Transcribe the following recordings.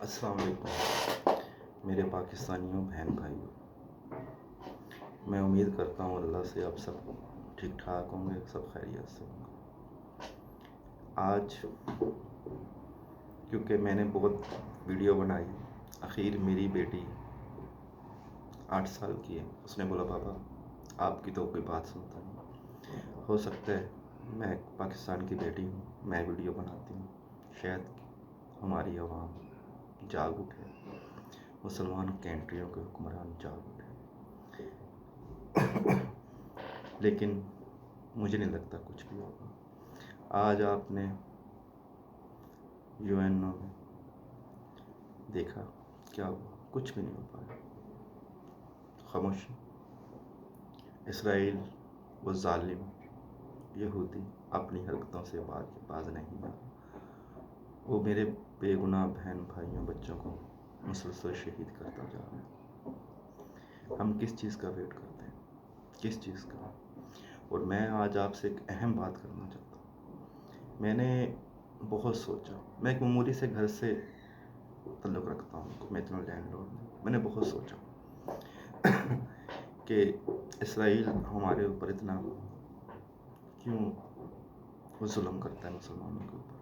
السلام علیکم میرے پاکستانیوں بہن بھائیوں، میں امید کرتا ہوں اللہ سے آپ سب ٹھیک ٹھاک ہوں گے، سب خیریت سے ہوں گے۔ آج کیونکہ میں نے بہت ویڈیو بنائی، اخیر میری بیٹی 8 سال کی ہے، اس نے بولا پاپا آپ کی تو کوئی بات سنتا نہیں، ہو سکتا ہے میں پاکستان کی بیٹی ہوں، میں ویڈیو بناتی ہوں، شاید ہماری عوام جاگ اٹھے، مسلمان کنٹریوں کے حکمران جاگ اٹھے، لیکن مجھے نہیں لگتا کچھ بھی ہوگا۔ آج آپ نے UN میں دیکھا کیا ہوا، کچھ بھی نہیں ہو پایا، خاموشی۔ اسرائیل وہ ظالم یہودی اپنی حرکتوں سے باز نہیں آ، وہ میرے بے گناہ بہن بھائیوں بچوں کو مسلسل شہید کرتا جا رہا ہے۔ ہم کس چیز کا ویٹ کرتے ہیں، کس چیز کا؟ اور میں آج آپ سے ایک اہم بات کرنا چاہتا ہوں۔ میں نے بہت سوچا، میں ایک معمولی سے گھر سے تعلق رکھتا ہوں، میں اتنا لینڈ لارڈ نہیں، میں نے بہت سوچا کہ اسرائیل ہمارے اوپر اتنا کیوں وہ ظلم کرتا ہے مسلمانوں کے اوپر۔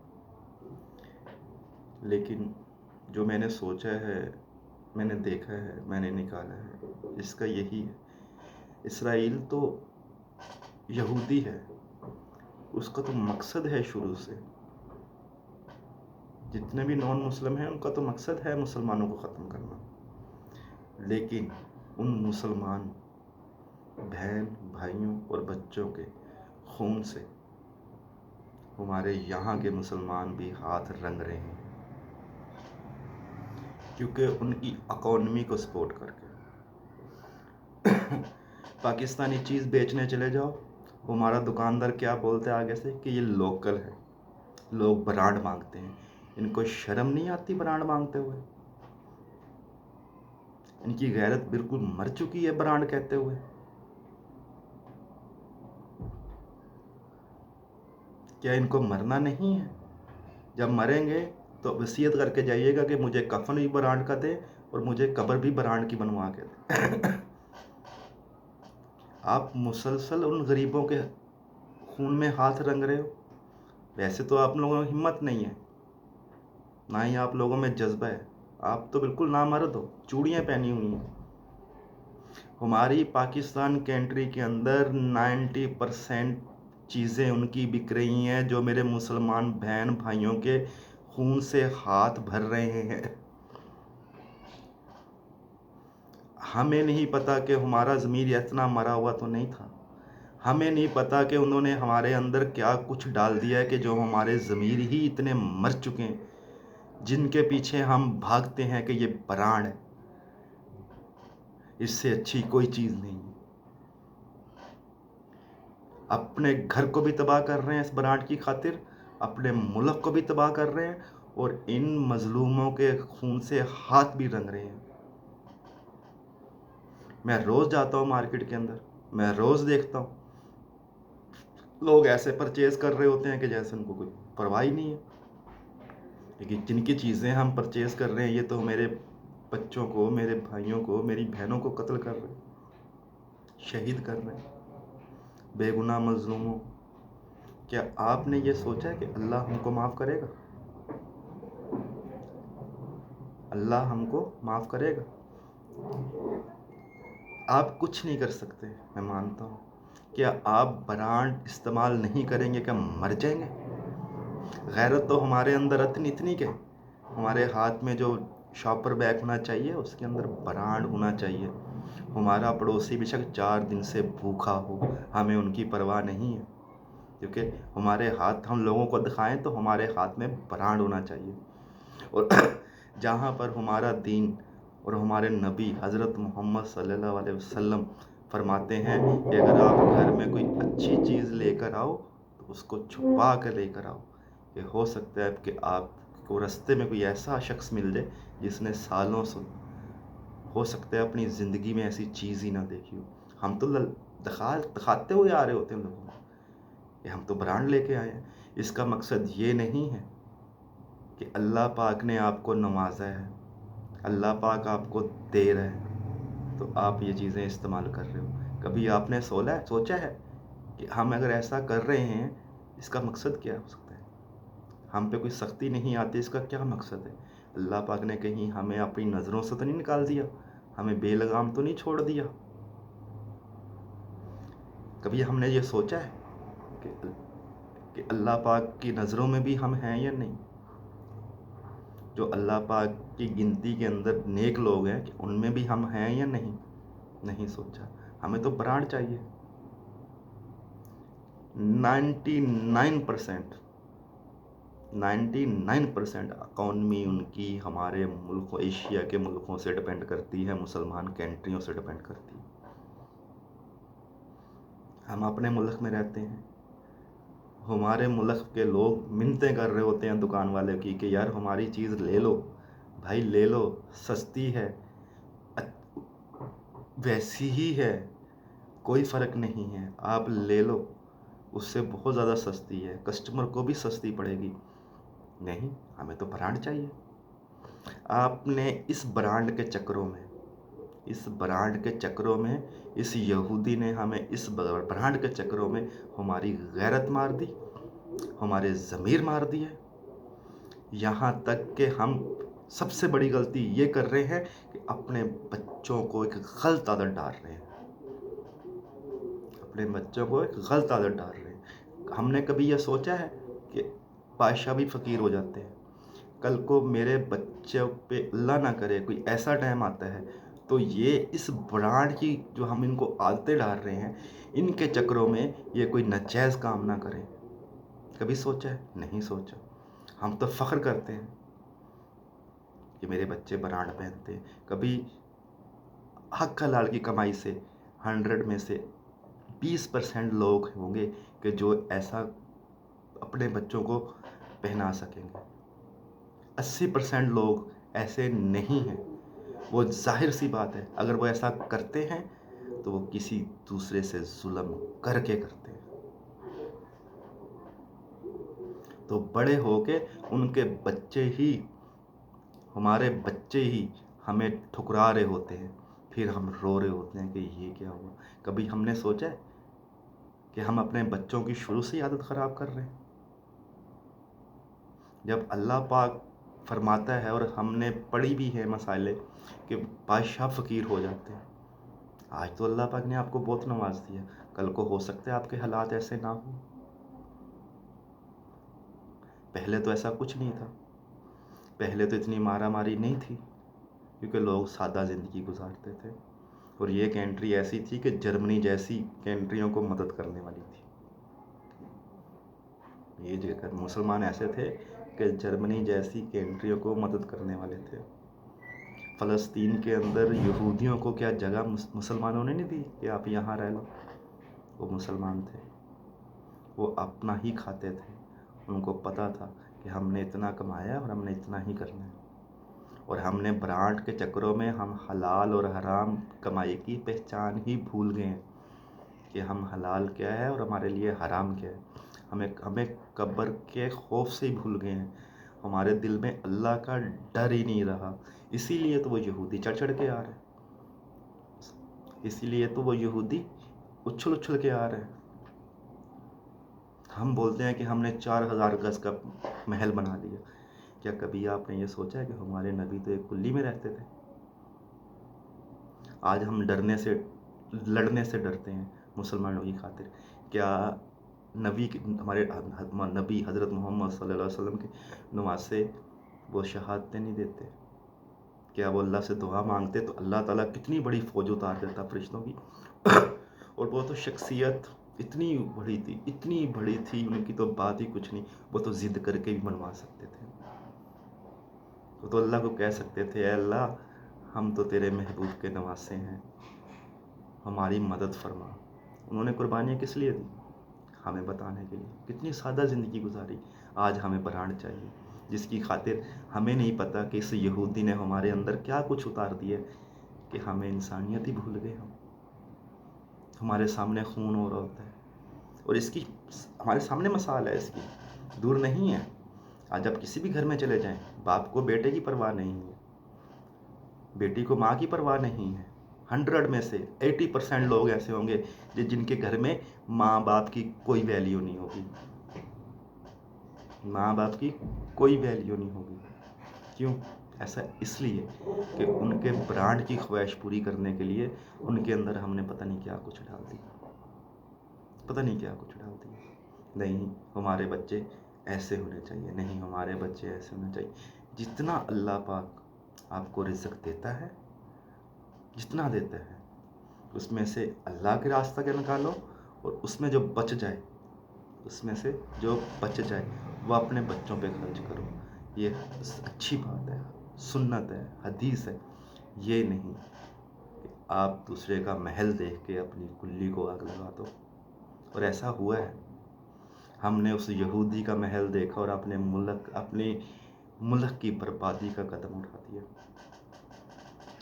لیکن جو میں نے سوچا ہے، میں نے دیکھا ہے، میں نے نکالا ہے، اس کا یہی ہے، اسرائیل تو یہودی ہے، اس کا تو مقصد ہے شروع سے، جتنے بھی نان مسلم ہیں ان کا تو مقصد ہے مسلمانوں کو ختم کرنا، لیکن ان مسلمان بہن بھائیوں اور بچوں کے خون سے ہمارے یہاں کے مسلمان بھی ہاتھ رنگ رہے ہیں، کیونکہ ان کی اکانومی کو سپورٹ کر کے پاکستانی چیز بیچنے چلے جاؤ، ہمارا دکاندار کیا بولتے ہیں آگے سے کہ یہ لوکل ہے، لوگ برانڈ مانگتے ہیں۔ ان کو شرم نہیں آتی برانڈ مانگتے ہوئے؟ ان کی غیرت بالکل مر چکی ہے برانڈ کہتے ہوئے۔ کیا ان کو مرنا نہیں ہے؟ جب مریں گے تو وصیت کر کے جائیے گا کہ مجھے کفن بھی برانڈ کا دے اور مجھے قبر بھی برانڈ کی بنوا کے دے۔ آپ مسلسل ان غریبوں کے خون میں ہاتھ رنگ رہے ہو۔ ویسے تو آپ لوگوں میں ہمت نہیں ہے، نہ ہی آپ لوگوں میں جذبہ ہے، آپ تو بالکل نامرد ہو، چوڑیاں پہنی ہوئی ہیں۔ ہماری پاکستان کنٹری کے اندر 90% چیزیں ان کی بک رہی ہیں جو میرے مسلمان بہن بھائیوں کے خون سے ہاتھ بھر رہے ہیں۔ ہمیں نہیں پتا کہ ہمارا ضمیر اتنا مرا ہوا تو نہیں تھا، ہمیں نہیں پتا کہ انہوں نے ہمارے اندر کیا کچھ ڈال دیا ہے کہ جو ہمارے ضمیر ہی اتنے مر چکے ہیں، جن کے پیچھے ہم بھاگتے ہیں کہ یہ برانڈ ہے، اس سے اچھی کوئی چیز نہیں۔ اپنے گھر کو بھی تباہ کر رہے ہیں اس برانڈ کی خاطر، اپنے ملک کو بھی تباہ کر رہے ہیں، اور ان مظلوموں کے خون سے ہاتھ بھی رنگ رہے ہیں۔ میں روز جاتا ہوں مارکیٹ کے اندر، میں روز دیکھتا ہوں لوگ ایسے پرچیز کر رہے ہوتے ہیں کہ جیسے ان کو کوئی پرواہ ہی نہیں ہے، لیکن جن کی چیزیں ہم پرچیز کر رہے ہیں یہ تو میرے بچوں کو، میرے بھائیوں کو، میری بہنوں کو قتل کر رہے ہیں، شہید کر رہے ہیں، بے گناہ مظلوموں۔ کیا آپ نے یہ سوچا ہے کہ اللہ ہم کو معاف کرے گا؟ اللہ ہم کو معاف کرے گا؟ آپ کچھ نہیں کر سکتے، میں مانتا ہوں۔ کیا آپ برانڈ استعمال نہیں کریں گے کیا مر جائیں گے؟ غیرت تو ہمارے اندر اتنی کہ ہمارے ہاتھ میں جو شاپر بیگ ہونا چاہیے اس کے اندر برانڈ ہونا چاہیے۔ ہمارا پڑوسی بے شک 4 دن سے بھوکا ہو، ہمیں ان کی پرواہ نہیں ہے، کیونکہ ہمارے ہاتھ ہم لوگوں کو دکھائیں تو ہمارے ہاتھ میں برانڈ ہونا چاہیے۔ اور جہاں پر ہمارا دین اور ہمارے نبی حضرت محمد صلی اللہ علیہ وسلم فرماتے ہیں کہ اگر آپ گھر میں کوئی اچھی چیز لے کر آؤ تو اس کو چھپا کر لے کر آؤ، کہ ہو سکتا ہے کہ آپ کو رستے میں کوئی ایسا شخص مل جائے جس نے سالوں سے ہو سکتا ہے اپنی زندگی میں ایسی چیز ہی نہ دیکھی ہو۔ ہم تو دکھاتے ہوئے آ رہے ہوتے ہیں لوگوں کو کہ ہم تو برانڈ لے کے آئے ہیں۔ اس کا مقصد یہ نہیں ہے کہ اللہ پاک نے آپ کو نوازا ہے، اللہ پاک آپ کو دے رہا ہے، تو آپ یہ چیزیں استعمال کر رہے ہو۔ کبھی آپ نے سوچا ہے کہ ہم اگر ایسا کر رہے ہیں اس کا مقصد کیا ہو سکتا ہے؟ ہم پہ کوئی سختی نہیں آتی، اس کا کیا مقصد ہے؟ اللہ پاک نے کہیں ہمیں اپنی نظروں سے تو نہیں نکال دیا، ہمیں بے لگام تو نہیں چھوڑ دیا؟ کبھی ہم نے یہ سوچا ہے کہ اللہ پاک کی نظروں میں بھی ہم ہیں یا نہیں؟ جو اللہ پاک کی گنتی کے اندر نیک لوگ ہیں کہ ان میں بھی ہم ہیں یا نہیں؟ نہیں سوچا۔ ہمیں تو برانڈ چاہیے۔ 99% اکانومی ان کی ہمارے ملک و ایشیا کے ملکوں سے ڈپینڈ کرتی ہے، مسلمان کنٹریوں سے ڈپینڈ کرتی ہے۔ ہم اپنے ملک میں رہتے ہیں، ہمارے ملک کے لوگ منتیں کر رہے ہوتے ہیں دکان والے کی کہ یار ہماری چیز لے لو، بھائی لے لو، سستی ہے، ویسی ہی ہے، کوئی فرق نہیں ہے، آپ لے لو، اس سے بہت زیادہ سستی ہے، کسٹمر کو بھی سستی پڑے گی۔ نہیں، ہمیں تو برانڈ چاہیے۔ آپ نے اس برانڈ کے چکروں میں اس یہودی نے ہمیں اس برانڈ کے چکروں میں ہماری غیرت مار دی، ہمارے ضمیر مار دیے، یہاں تک کہ ہم سب سے بڑی غلطی یہ کر رہے ہیں کہ اپنے بچوں کو ایک غلط عادت ڈال رہے ہیں۔ ہم نے کبھی یہ سوچا ہے کہ بادشاہ بھی فقیر ہو جاتے ہیں؟ کل کو میرے بچوں پہ اللہ نہ کرے کوئی ایسا ٹائم آتا ہے تو یہ اس برانڈ کی جو ہم ان کو عادتیں ڈال رہے ہیں، ان کے چکروں میں یہ کوئی ناجائز کام نہ کریں۔ کبھی سوچا ہے؟ نہیں سوچا۔ ہم تو فخر کرتے ہیں کہ میرے بچے برانڈ پہنتے ہیں۔ کبھی حق حلال کی کمائی سے 100 میں سے 20% لوگ ہوں گے کہ جو ایسا اپنے بچوں کو پہنا سکیں گے۔ 80% لوگ ایسے نہیں ہیں۔ وہ ظاہر سی بات ہے، اگر وہ ایسا کرتے ہیں تو وہ کسی دوسرے سے ظلم کر کے کرتے ہیں۔ تو بڑے ہو کے ان کے بچے ہی، ہمارے بچے ہی ہمیں ٹھکرا رہے ہوتے ہیں، پھر ہم رو رہے ہوتے ہیں کہ یہ کیا ہوا۔ کبھی ہم نے سوچا ہے کہ ہم اپنے بچوں کی شروع سے عادت خراب کر رہے ہیں؟ جب اللہ پاک فرماتا ہے، اور ہم نے پڑھی بھی ہے مسائل کہ بادشاہ فقیر ہو جاتے ہیں، آج تو اللہ پاک نے آپ کو بہت نواز دیا، کل کو ہو سکتا ہے آپ کے حالات ایسے نہ ہوں۔ پہلے تو ایسا کچھ نہیں تھا، پہلے تو اتنی مارا ماری نہیں تھی، کیونکہ لوگ سادہ زندگی گزارتے تھے، اور یہ کنٹری ایسی تھی کہ جرمنی جیسی کنٹریوں کو مدد کرنے والی تھی۔ یہ جگہ مسلمان ایسے تھے کہ جرمنی جیسی کنٹریوں کو مدد کرنے والے تھے۔ فلسطین کے اندر یہودیوں کو کیا جگہ مسلمانوں نے نہیں دی کہ آپ یہاں رہ لو؟ وہ مسلمان تھے، وہ اپنا ہی کھاتے تھے، ان کو پتہ تھا کہ ہم نے اتنا کمایا اور ہم نے اتنا ہی کرنا ہے، اور ہم نے برانڈ کے چکروں میں ہم حلال اور حرام کمائی کی پہچان ہی بھول گئے ہیں کہ ہم حلال کیا ہے اور ہمارے لیے حرام کیا ہے۔ ہمیں قبر کے خوف سے ہی بھول گئے ہیں، ہمارے دل میں اللہ کا ڈر ہی نہیں رہا۔ اسی لیے تو وہ یہودی چڑھ کے آ رہے ہیں، اسی لیے تو وہ یہودی اچھل کے آ رہے ہیں۔ ہم بولتے ہیں کہ ہم نے 4000 گز کا محل بنا لیا۔ کیا کبھی آپ نے یہ سوچا ہے کہ ہمارے نبی تو ایک کلی میں رہتے تھے؟ آج ہم لڑنے سے ڈرتے ہیں مسلمانوں کی خاطر۔ کیا ہمارے نبی حضرت محمد صلی اللہ علیہ وسلم کے نواسے وہ شہادتیں نہیں دیتے؟ کیا وہ اللہ سے دعا مانگتے تو اللہ تعالیٰ کتنی بڑی فوج اتار دیتا فرشتوں کی؟ اور وہ تو شخصیت اتنی بڑی تھی، ان کی تو بات ہی کچھ نہیں، وہ تو ضد کر کے بھی منوا سکتے تھے۔ وہ تو اللہ کو کہہ سکتے تھے، اے اللہ ہم تو تیرے محبوب کے نواسے ہیں، ہماری مدد فرما۔ انہوں نے قربانیاں کس لیے دی؟ ہمیں بتانے کے لیے۔ کتنی سادہ زندگی گزاری۔ آج ہمیں برانڈ چاہیے، جس کی خاطر ہمیں نہیں پتہ کہ اس یہودی نے ہمارے اندر کیا کچھ اتار دیا کہ ہمیں انسانیت ہی بھول گئے۔ ہمارے سامنے خون ہو رہا ہوتا ہے، اور اس کی ہمارے سامنے مثال ہے، اس کی دور نہیں ہے۔ آج آپ کسی بھی گھر میں چلے جائیں، باپ کو بیٹے کی پرواہ نہیں ہے، بیٹی کو ماں کی پرواہ نہیں ہے۔ 100 میں سے 80% لوگ ایسے ہوں گے جن کے گھر میں ماں باپ کی کوئی ویلیو نہیں ہوگی، ماں باپ کی کوئی ویلیو نہیں ہوگی۔ کیوں؟ ایسا اس لیے کہ ان کے برانڈ کی خواہش پوری کرنے کے لیے ان کے اندر ہم نے پتہ نہیں کیا کچھ ڈال دیا، پتہ نہیں کیا کچھ ڈال دیا۔ نہیں ہمارے بچے ایسے ہونے چاہیے، نہیں ہمارے بچے ایسے ہونے چاہیے۔ جتنا اللہ پاک آپ کو رزق دیتا ہے، جتنا دیتا ہے، اس میں سے اللہ کے راستہ کے نکالو، اور اس میں جو بچ جائے، اس میں سے جو بچ جائے وہ اپنے بچوں پہ خرچ کرو۔ یہ اچھی بات ہے، سنت ہے، حدیث ہے۔ یہ نہیں کہ آپ دوسرے کا محل دیکھ کے اپنی کلی کو آگ لگا دو۔ اور ایسا ہوا ہے، ہم نے اس یہودی کا محل دیکھا اور اپنے ملک کی بربادی کا قدم اٹھا دیا۔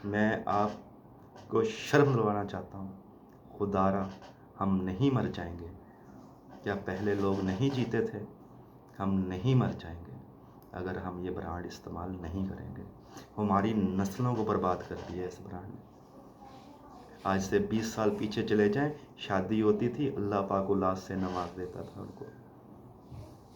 میں آپ کو شرم دلوانا چاہتا ہوں، خدا را ہم نہیں مر جائیں گے؟ کیا پہلے لوگ نہیں جیتے تھے؟ ہم نہیں مر جائیں گے اگر ہم یہ برانڈ استعمال نہیں کریں گے۔ ہماری نسلوں کو برباد کر دیا اس برانڈ نے۔ آج سے 20 سال پیچھے چلے جائیں، شادی ہوتی تھی، اللہ پاک اولاد سے نواز دیتا تھا ان کو،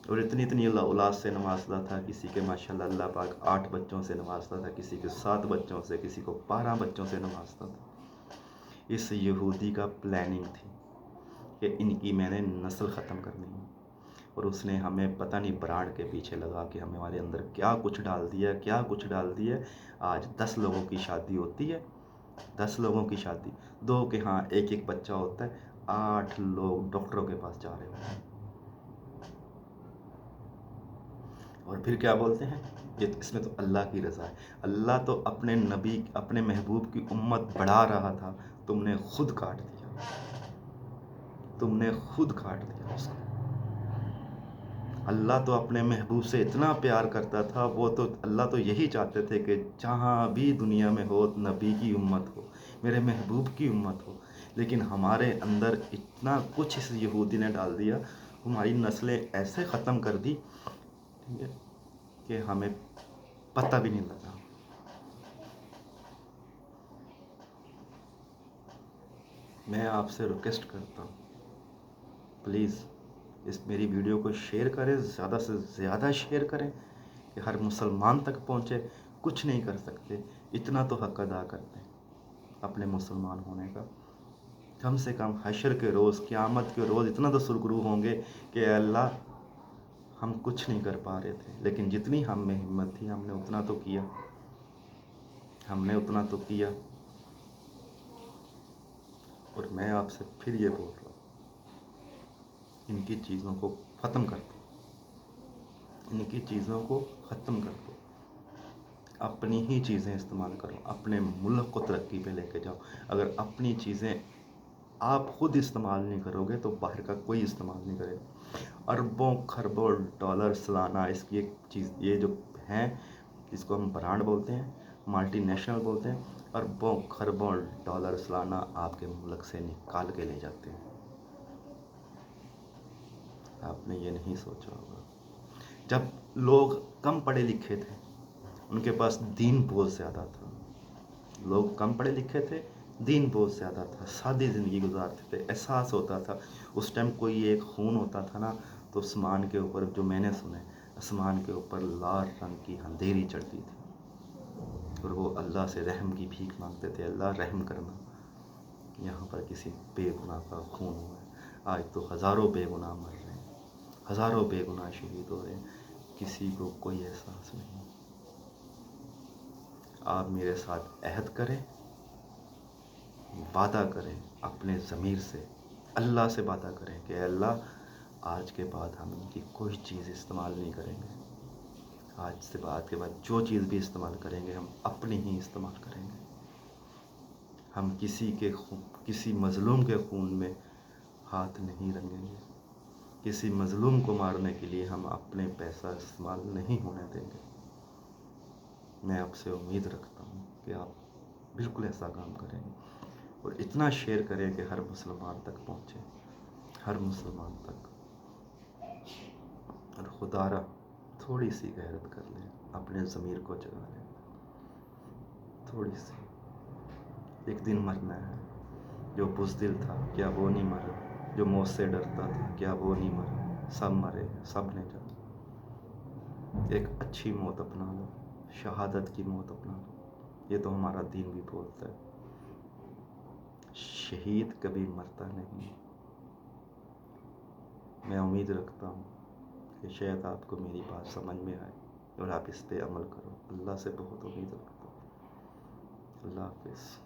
اور اتنی اللہ اولاد سے نوازتا تھا، کسی کے ماشاءاللہ اللہ پاک 8 بچوں سے نوازتا تھا، کسی کے 7 بچوں سے، کسی کو 12 بچوں سے نوازتا تھا۔ اس یہودی کا پلاننگ تھی کہ ان کی میں نے نسل ختم کرنی ہے، اور اس نے ہمیں پتہ نہیں برانڈ کے پیچھے لگا کہ ہمارے اندر کیا کچھ ڈال دیا۔ آج 10 لوگوں کی شادی ہوتی ہے، 10 لوگوں کی شادی، 2 کے ہاں ایک بچہ ہوتا ہے، 8 لوگ ڈاکٹروں کے پاس جا رہے ہوتے ہیں، اور پھر کیا بولتے ہیں، اس میں تو اللہ کی رضا ہے۔ اللہ تو اپنے نبی، اپنے محبوب کی امت بڑھا رہا تھا، تم نے خود کاٹ دیا، تم نے خود کاٹ دیا اس کو۔ اللہ تو اپنے محبوب سے اتنا پیار کرتا تھا، اللہ تو یہی چاہتے تھے کہ جہاں بھی دنیا میں ہو نبی کی امت ہو، میرے محبوب کی امت ہو، لیکن ہمارے اندر اتنا کچھ اس یہودی نے ڈال دیا، ہماری نسلیں ایسے ختم کر دی کہ ہمیں پتہ بھی نہیں لگا۔ میں آپ سے ریکویسٹ کرتا ہوں، پلیز اس میری ویڈیو کو شیئر کریں، زیادہ سے زیادہ شیئر کریں کہ ہر مسلمان تک پہنچے۔ کچھ نہیں کر سکتے، اتنا تو حق ادا کرتے ہیں اپنے مسلمان ہونے کا۔ کم سے کم حشر کے روز، قیامت کے روز اتنا تو سرخرو ہوں گے کہ اے اللہ ہم کچھ نہیں کر پا رہے تھے، لیکن جتنی ہم میں ہمت تھی ہم نے اتنا تو کیا، ہم نے اتنا تو کیا۔ اور میں آپ سے پھر یہ بول رہا ہوں، ان کی چیزوں کو ختم کر دو، ان کی چیزوں کو ختم کر دو، اپنی ہی چیزیں استعمال کرو، اپنے ملک کو ترقی پہ لے کے جاؤ۔ اگر اپنی چیزیں آپ خود استعمال نہیں کرو گے تو باہر کا کوئی استعمال نہیں کرے گا۔ اربوں خربوں ڈالر سالانہ اس کی ایک چیز، یہ جو ہیں اس کو ہم برانڈ بولتے ہیں، ملٹی نیشنل بولتے ہیں، اربوں خربوں ڈالر سالانہ آپ کے ملک سے نکال کے لے جاتے ہیں۔ آپ نے یہ نہیں سوچا ہوگا، جب لوگ کم پڑھے لکھے تھے ان کے پاس دین بہت زیادہ تھا، لوگ کم پڑھے لکھے تھے، دین بہت زیادہ تھا، سادی زندگی گزارتے تھے، احساس ہوتا تھا اس ٹائم کوئی ایک خون ہوتا تھا نا تو آسمان کے اوپر، جو میں نے سنے، آسمان کے اوپر لال رنگ کی اندھیری چڑھتی تھی، اور وہ اللہ سے رحم کی بھیک مانگتے تھے، اللہ رحم کرنا، یہاں پر کسی بے گناہ کا خون ہوا ہے۔ آج تو ہزاروں بے گناہ مر رہے ہیں، ہزاروں بے گناہ شہید ہو رہے ہیں، کسی کو کوئی احساس نہیں۔ آپ میرے ساتھ عہد کریں، وعدہ کریں اپنے ضمیر سے، اللہ سے وعدہ کریں کہ اے اللہ آج کے بعد ہم ان کی کوئی چیز استعمال نہیں کریں گے، آج سے بعد کے بعد جو چیز بھی استعمال کریں گے ہم اپنی ہی استعمال کریں گے۔ ہم کسی مظلوم کے خون میں ہاتھ نہیں رنگیں گے، کسی مظلوم کو مارنے کے لیے ہم اپنے پیسہ استعمال نہیں ہونے دیں گے۔ میں آپ سے امید رکھتا ہوں کہ آپ بالکل ایسا کام کریں گے، اور اتنا شیئر کریں کہ ہر مسلمان تک پہنچے، ہر مسلمان تک۔ اور خدا را تھوڑی سی غیرت کر لیں، اپنے ضمیر کو جگا لیں، تھوڑی سی. ایک دن مرنا ہے. جو بزدل تھا کیا وہ نہیں مرا؟ جو موت سے ڈرتا تھا کیا وہ نہیں مرا؟ سب مرے، سب نے جانا. ایک اچھی موت اپنا لو، شہادت کی موت اپنا لو. یہ تو ہمارا دین بھی بولتا ہے. شہید کبھی مرتا نہیں. میں امید رکھتا ہوں کہ شاید آپ کو میری بات سمجھ میں آئے اور آپ اس پہ عمل کرو. اللہ سے بہت امید رکھتا ہوں. اللہ حافظ.